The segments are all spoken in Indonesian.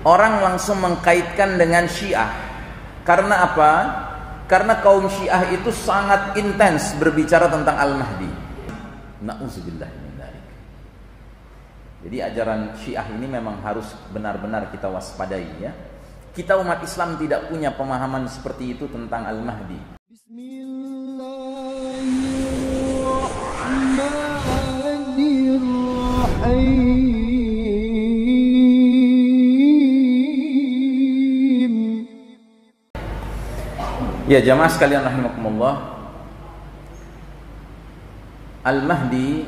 orang langsung mengkaitkan dengan Syiah. Karena apa? Karena kaum Syiah itu sangat intens berbicara tentang Al-Mahdi. Na'udzubillah min dzalik. Jadi ajaran Syiah ini memang harus benar-benar kita waspadai ya. Kita umat Islam tidak punya pemahaman seperti itu tentang Al-Mahdi. Ya jamaah sekalian rahimakumullah, Al-Mahdi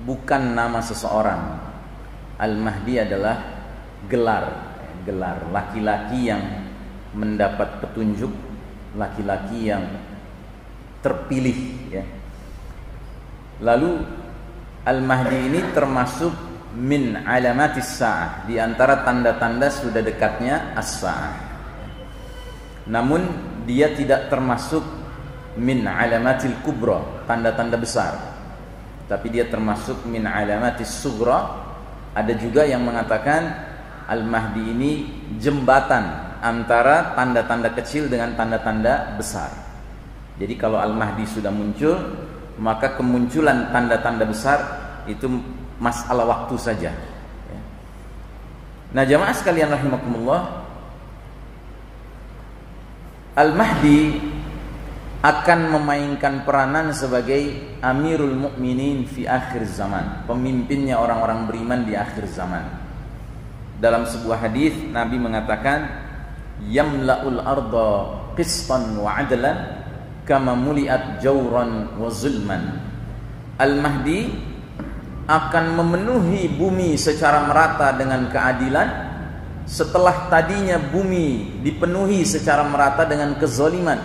bukan nama seseorang. Al-Mahdi adalah gelar laki-laki yang mendapat petunjuk, laki-laki yang terpilih ya. Lalu Al-Mahdi ini termasuk min alamatis sa'ah, di antara tanda-tanda sudah dekatnya as-sa'ah. Namun dia tidak termasuk min alamatil kubra, tanda-tanda besar. Tapi dia termasuk min alamatis sughra. Ada juga yang mengatakan Al-Mahdi ini jembatan antara tanda-tanda kecil dengan tanda-tanda besar. Jadi kalau Al-Mahdi sudah muncul, maka kemunculan tanda-tanda besar itu masalah waktu saja. Nah jamaah sekalian rahimakumullah, Al-Mahdi akan memainkan peranan sebagai Amirul Mukminin fi akhir zaman, pemimpinnya orang-orang beriman di akhir zaman. Dalam sebuah hadis Nabi mengatakan, yamla'ul arda qistan wa adlan kama muliat jawran wa zulman. Al-Mahdi akan memenuhi bumi secara merata dengan keadilan, setelah tadinya bumi dipenuhi secara merata dengan kezaliman.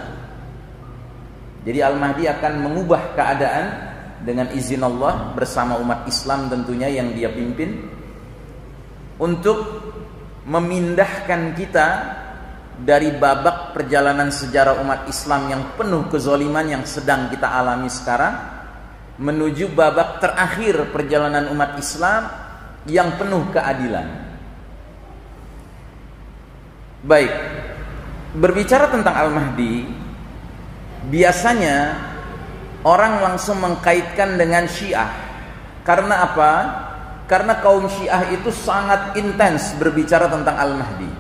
Jadi Al-Mahdi akan mengubah keadaan dengan izin Allah bersama umat Islam tentunya yang dia pimpin, untuk memindahkan kita dari babak perjalanan sejarah umat Islam yang penuh kezaliman yang sedang kita alami sekarang, menuju babak terakhir perjalanan umat Islam yang penuh keadilan. Baik, berbicara tentang Al-Mahdi, biasanya orang langsung mengkaitkan dengan Syiah. Karena apa? Karena kaum Syiah itu sangat intens berbicara tentang Al-Mahdi.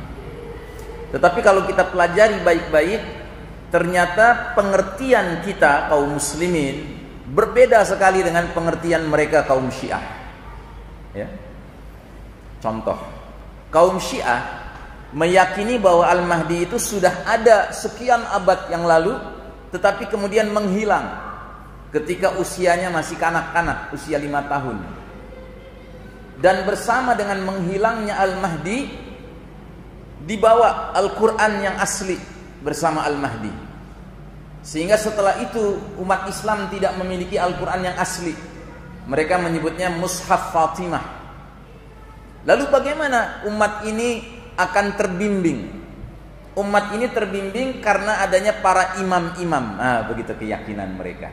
Tetapi kalau kita pelajari baik-baik, ternyata pengertian kita kaum muslimin berbeda sekali dengan pengertian mereka kaum Syiah ya. Contoh, kaum Syiah meyakini bahwa Al-Mahdi itu sudah ada sekian abad yang lalu, tetapi kemudian menghilang ketika usianya masih kanak-kanak, usia 5 tahun. Dan bersama dengan menghilangnya Al-Mahdi, dibawa Al-Quran yang asli bersama Al-Mahdi. Sehingga setelah itu umat Islam tidak memiliki Al-Quran yang asli. Mereka menyebutnya Mushaf Fatimah. Lalu bagaimana umat ini akan terbimbing? Umat ini terbimbing karena adanya para imam-imam. Nah, begitu keyakinan mereka.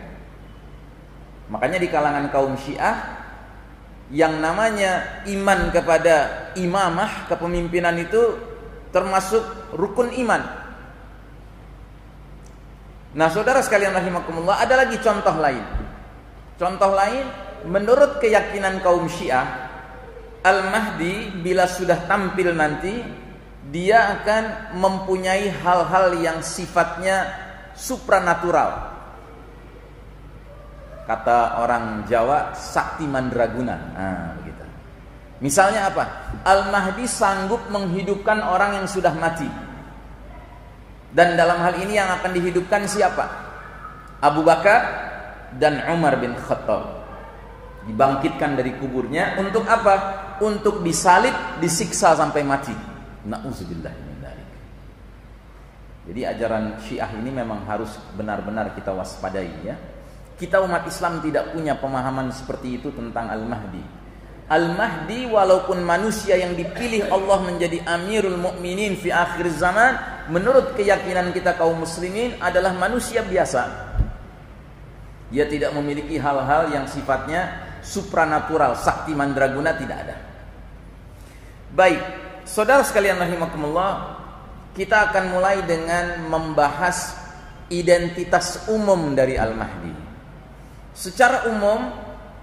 Makanya di kalangan kaum Syiah, yang namanya iman kepada imamah, kepemimpinan itu termasuk rukun iman. Nah saudara sekalian rahimakumullah, ada lagi contoh lain. Contoh lain, menurut keyakinan kaum Syiah, Al-Mahdi bila sudah tampil nanti, dia akan mempunyai hal-hal yang sifatnya supranatural. Kata orang Jawa, sakti mandraguna. Nah, begitu. Misalnya apa? Al-Mahdi sanggup menghidupkan orang yang sudah mati. Dan dalam hal ini yang akan dihidupkan siapa? Abu Bakar dan Umar bin Khattab. Dibangkitkan dari kuburnya untuk apa? Untuk disalib, disiksa sampai mati. Na'udzubillah min dzalik. Jadi ajaran Syiah ini memang harus benar-benar kita waspadai ya. Kita umat Islam tidak punya pemahaman seperti itu tentang Al-Mahdi. Al-Mahdi walaupun manusia yang dipilih Allah menjadi Amirul Mukminin fi akhir zaman, menurut keyakinan kita kaum muslimin adalah manusia biasa. Dia tidak memiliki hal-hal yang sifatnya supranatural, sakti mandraguna, tidak ada. Baik, saudara sekalian rahimakumullah, kita akan mulai dengan membahas identitas umum dari Al-Mahdi. Secara umum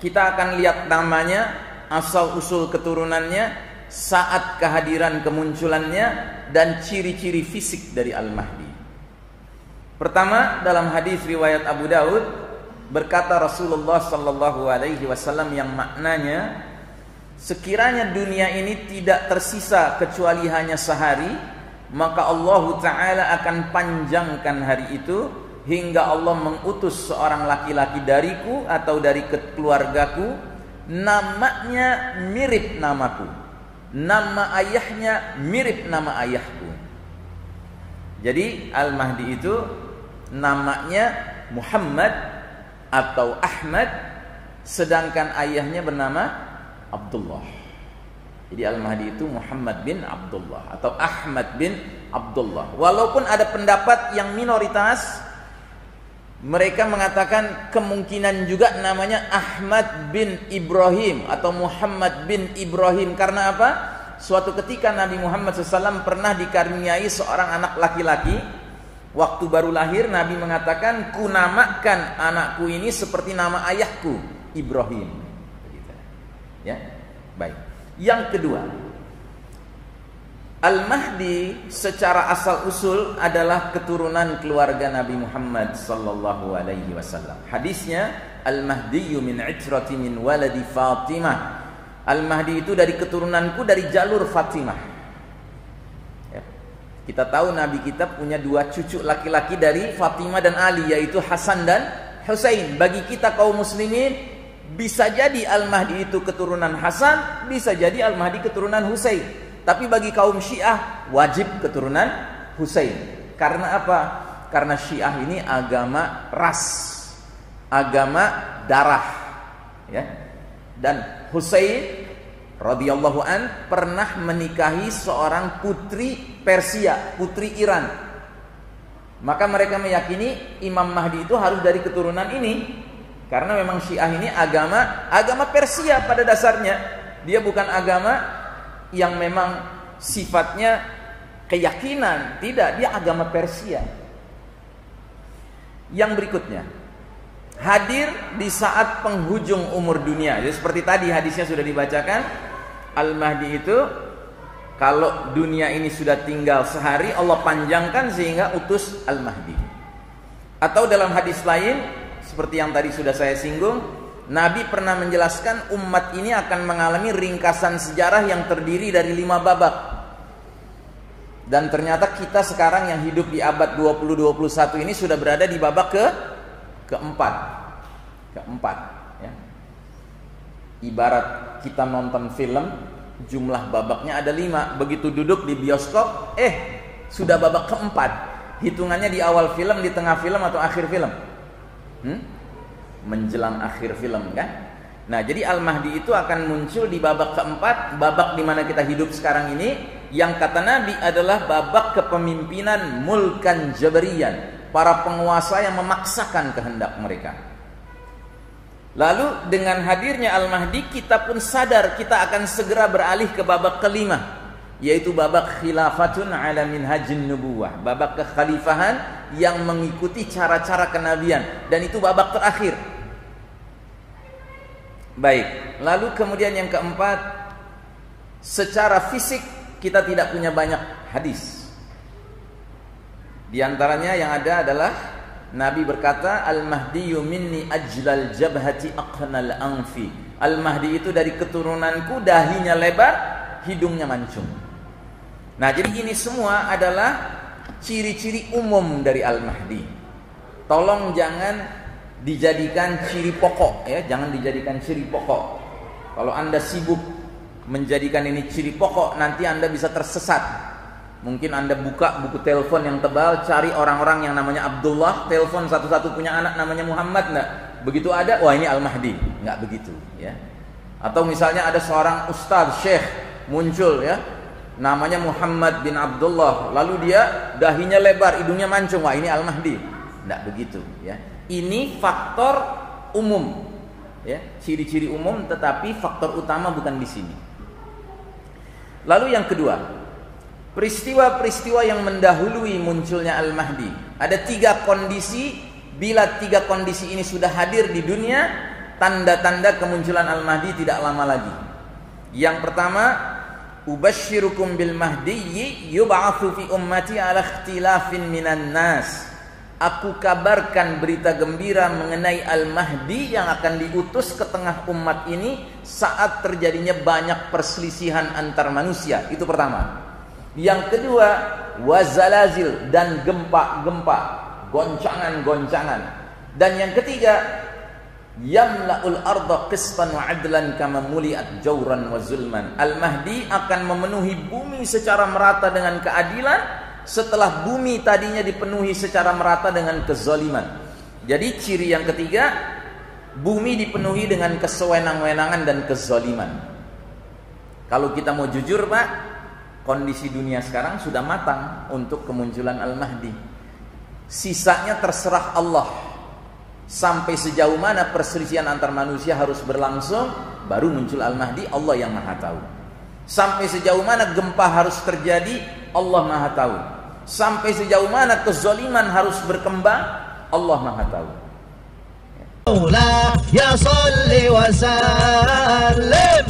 kita akan lihat namanya, asal usul keturunannya, saat kehadiran kemunculannya, dan ciri-ciri fisik dari Al-Mahdi. Pertama, dalam hadis riwayat Abu Daud, berkata Rasulullah sallallahu alaihi wasallam yang maknanya, sekiranya dunia ini tidak tersisa kecuali hanya sehari, maka Allah Ta'ala akan panjangkan hari itu hingga Allah mengutus seorang laki-laki dariku atau dari keluargaku, namanya mirip namaku, nama ayahnya mirip nama ayahku. Jadi Al-Mahdi itu namanya Muhammad atau Ahmad, sedangkan ayahnya bernama Abdullah. Jadi Al-Mahdi itu Muhammad bin Abdullah atau Ahmad bin Abdullah. Walaupun ada pendapat yang minoritas, mereka mengatakan kemungkinan juga namanya Ahmad bin Ibrahim atau Muhammad bin Ibrahim. Karena apa? Suatu ketika Nabi Muhammad SAW pernah dikaruniai seorang anak laki-laki. Waktu baru lahir, Nabi mengatakan, ku namakan anakku ini seperti nama ayahku, Ibrahim. Ya, baik. Yang kedua, Al-Mahdi secara asal usul adalah keturunan keluarga Nabi Muhammad sallallahu alaihi wasallam. Hadisnya, Al-Mahdi min itrati min waladi Fatimah. Al-Mahdi itu dari keturunanku, dari jalur Fatimah. Ya. Kita tahu Nabi kita punya dua cucu laki-laki dari Fatimah dan Ali, yaitu Hasan dan Husain. Bagi kita kaum muslimin, bisa jadi Al-Mahdi itu keturunan Hasan, bisa jadi Al-Mahdi keturunan Husain. Tapi bagi kaum Syiah wajib keturunan Husain. Karena apa? Karena Syiah ini agama ras, agama darah, ya. Dan Husain radhiyallahu an pernah menikahi seorang putri Persia, putri Iran. Maka mereka meyakini Imam Mahdi itu harus dari keturunan ini. Karena memang Syiah ini agama Persia pada dasarnya. Dia bukan agama yang memang sifatnya keyakinan, tidak, dia agama Persia. Yang berikutnya, hadir di saat penghujung umur dunia. Jadi seperti tadi hadisnya sudah dibacakan, Al-Mahdi itu kalau dunia ini sudah tinggal sehari, Allah panjangkan sehingga utus Al-Mahdi. Atau dalam hadis lain, seperti yang tadi sudah saya singgung, Nabi pernah menjelaskan umat ini akan mengalami ringkasan sejarah yang terdiri dari 5 babak. Dan ternyata kita sekarang yang hidup di abad 20-21 ini sudah berada di babak keempat. Ya. Ibarat kita nonton film, jumlah babaknya ada 5. Begitu duduk di bioskop, sudah babak keempat. Hitungannya di awal film, di tengah film, atau akhir film? Menjelang akhir film, kan? Nah, jadi Al-Mahdi itu akan muncul di babak keempat, babak di mana kita hidup sekarang ini, yang kata Nabi adalah babak kepemimpinan mulkan jabariyan, para penguasa yang memaksakan kehendak mereka. Lalu dengan hadirnya Al-Mahdi, kita pun sadar kita akan segera beralih ke babak kelima, yaitu babak khilafatun ala minhajin nubuwah, babak kekhalifahan yang mengikuti cara-cara kenabian, dan itu babak terakhir. Baik, lalu kemudian yang keempat, secara fisik kita tidak punya banyak hadis. Di antaranya yang ada adalah Nabi berkata, Al-Mahdiyu minni ajlal jabhati aqnal anfi. Al-Mahdi itu dari keturunanku, dahinya lebar, hidungnya mancung. Nah, jadi ini semua adalah ciri-ciri umum dari Al-Mahdi. Tolong jangan dijadikan ciri pokok, ya, jangan dijadikan ciri pokok. Kalau Anda sibuk menjadikan ini ciri pokok, nanti Anda bisa tersesat. Mungkin Anda buka buku telepon yang tebal, cari orang-orang yang namanya Abdullah, telepon satu-satu punya anak namanya Muhammad, enggak. Begitu ada, wah ini Al-Mahdi. Enggak begitu, ya. Atau misalnya ada seorang ustaz, syekh muncul, ya, namanya Muhammad bin Abdullah, lalu dia dahinya lebar, hidungnya mancung, wah ini Al-Mahdi. Enggak begitu, ya. Ini faktor umum, ya, ciri-ciri umum, tetapi faktor utama bukan di sini. Lalu yang kedua, peristiwa-peristiwa yang mendahului munculnya Al-Mahdi. Ada 3 kondisi, bila 3 kondisi ini sudah hadir di dunia, tanda-tanda kemunculan Al-Mahdi tidak lama lagi. Yang pertama, ubasyirukum bil mahdiyyi yub'atsu fi ummati ala ikhtilafin minan nas. Aku kabarkan berita gembira mengenai Al-Mahdi yang akan diutus ke tengah umat ini saat terjadinya banyak perselisihan antar manusia. Itu pertama. Yang kedua, wazalazil, dan gempa-gempa, goncangan-goncangan. Dan yang ketiga, yamla'ul arda qistan wa adlan kama muliat jawran wa zulman. Al-Mahdi akan memenuhi bumi secara merata dengan keadilan setelah bumi tadinya dipenuhi secara merata dengan kezaliman. Jadi ciri yang ketiga, bumi dipenuhi dengan kesewenang-wenangan dan kezaliman. Kalau kita mau jujur Pak, kondisi dunia sekarang sudah matang untuk kemunculan Al-Mahdi. Sisanya terserah Allah. Sampai sejauh mana perselisihan antar manusia harus berlangsung, baru muncul Al-Mahdi, Allah yang Maha tahu. Sampai sejauh mana gempa harus terjadi, Allah Maha tahu. Sampai sejauh mana kezaliman harus berkembang, Allah Maha tahu. Ya salli wa sallim